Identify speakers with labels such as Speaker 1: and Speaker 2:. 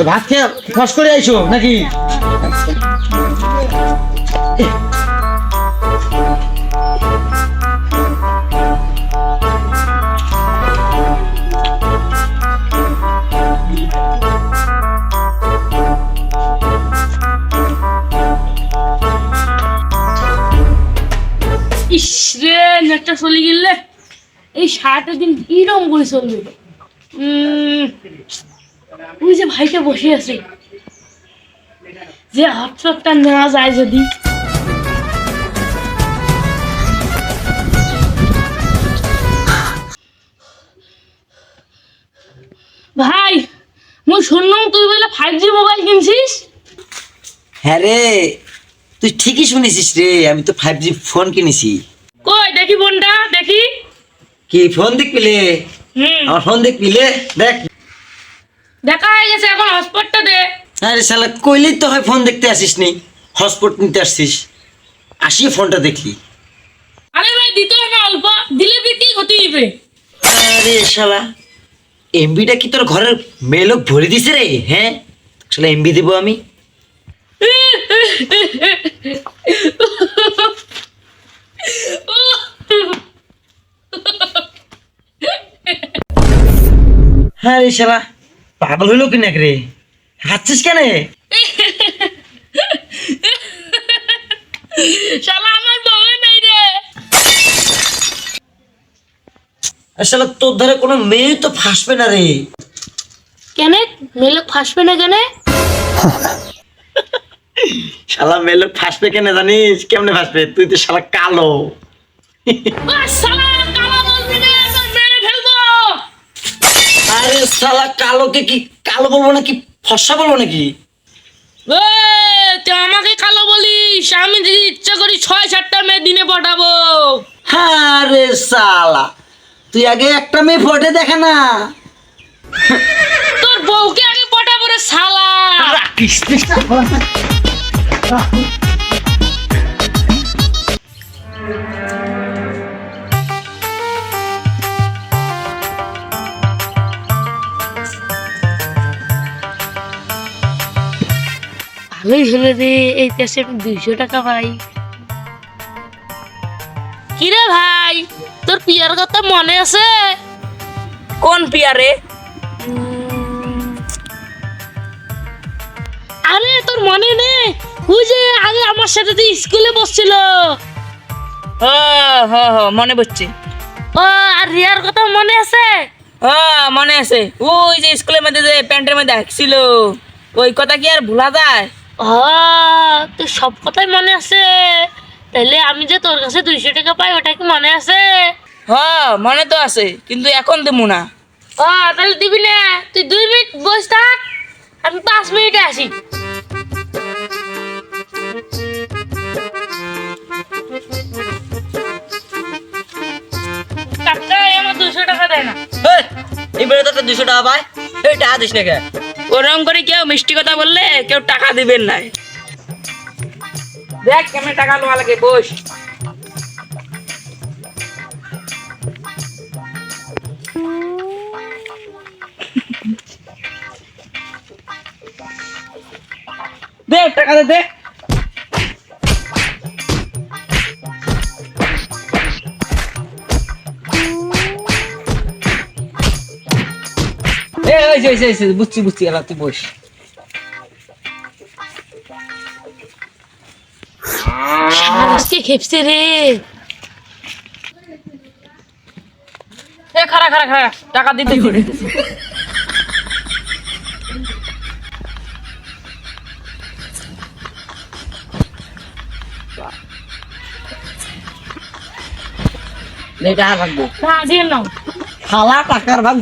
Speaker 1: ভাত খেয়ে ফস করে আইছো নাকি?
Speaker 2: ইস রে, নেটটা চলে গেলে এই সারাটা দিন কিরম করে চলবে? ওই যে ভাইটা বসে আছে, যে হাতটা নেওয়া যায় যদি। ভাই, মই শুনলাম তুই বলে 5G মোবাইল কিনছিস।
Speaker 1: হ্যাঁ রে, তুই ঠিকই শুনেছিস রে, আমি তো 5G ফোন কিনেছি।
Speaker 2: কই দেখি ফোনটা, দেখি।
Speaker 1: কি ফোন দেখবিলে? আমার ফোন দেখবিলে? দেখ,
Speaker 2: দেখা হয়ে গেছে, এখন হটস্পটটা দে।
Speaker 1: আরে শালা কইলেই তো হয় ফোন দেখতে আসিস নি, হটস্পট নিতে আসছিস, আসিয়ে ফোনটা দেখলি।
Speaker 2: আরে ভাই, দিতে হবে না, অল্প দিলে কি ক্ষতি হইবে?
Speaker 1: আরে শালা, এমবিটা কি তোর ঘরের মেয়ে লোক ভরে দিছে রে? হ্যাঁ, শালা এমবি দেবো আমি? হ্যাঁ রে শালা, পাগল হইলো কি নাকি রে? হাসছিস কেন?
Speaker 2: শালা আমার বউ নাই রে।
Speaker 1: শালা তোর ধারে কোনো মেয়ে তো ফাঁসবে না রে।
Speaker 2: কেন মেয়ে লোক ফাঁসবে না কেন?
Speaker 1: শালা মেয়ে লোক ফাঁসবে কেন জানিস? কেমনে ফাঁসবে? তুই তো শালা কালো।
Speaker 2: শালা কালা বলবি না, তোর মেরে ফেলবো।
Speaker 1: আরে শালা কালোকে কি কালো বলবো নাকি ফর্সা বলবো নাকি?
Speaker 2: তুই আমাকে কালো বলিস? আমি যদি ইচ্ছা করি 6-7টা মেয়ে দিনে পটাবো।
Speaker 1: আরে শালা, তুই আগে একটা মেয়ে ফটে দেখা না।
Speaker 2: তোর বউকে আগে পটাবো রে শালা। ভালোই হলো রে, এই দেশে আমি 200 টাকা পাই। কিরে ভাই, তোর পিয়ার কথা মনে আছে?
Speaker 3: কোন পিয়ারে?
Speaker 2: আরে তোর মনে নেই? ওই যে আগে আমার সাথে যে স্কুলে বসছিল।
Speaker 3: মনে পড়ছে।
Speaker 2: ও, আর রিয়ার কথা মনে আছে?
Speaker 3: মনে আছে। ওই যে স্কুলের মধ্যে যে প্যান্টের মধ্যে হাঁকছিল, ওই কথা কি আর ভোলা যায়?
Speaker 2: তোর সব কথাই মনে আছে। তাহলে আমি যে তোর কাছে 200 টাকা পাই, ওটা কি মনে আছে?
Speaker 3: মনে তো আছে, কিন্তু এখন দেবো না।
Speaker 2: তাহলে দিবি না? তুই 2 মিনিট বসে থাক, আমি 5 মিনিটে আসি। কাকা, আমার 200 টাকা দেয় না।
Speaker 1: এবারে তো 200 টাকা পায়, এই টাকা দিস না কে?
Speaker 3: ওরকম করে কেউ মিষ্টি কথা বললে কেউ টাকা দিবেন না। দেখ কেমন টাকা নেওয়া লাগে, বস। দে টাকা দে, দে। বুঝছি বুঝছি, এলা তুই বস।
Speaker 2: আজকে খেপছে রে।
Speaker 3: খারা খারা খারা, টাকা দিতে করে। টাকা রাখবো
Speaker 2: না, দিয়ে নাও।
Speaker 1: খালা টাকার ভাগ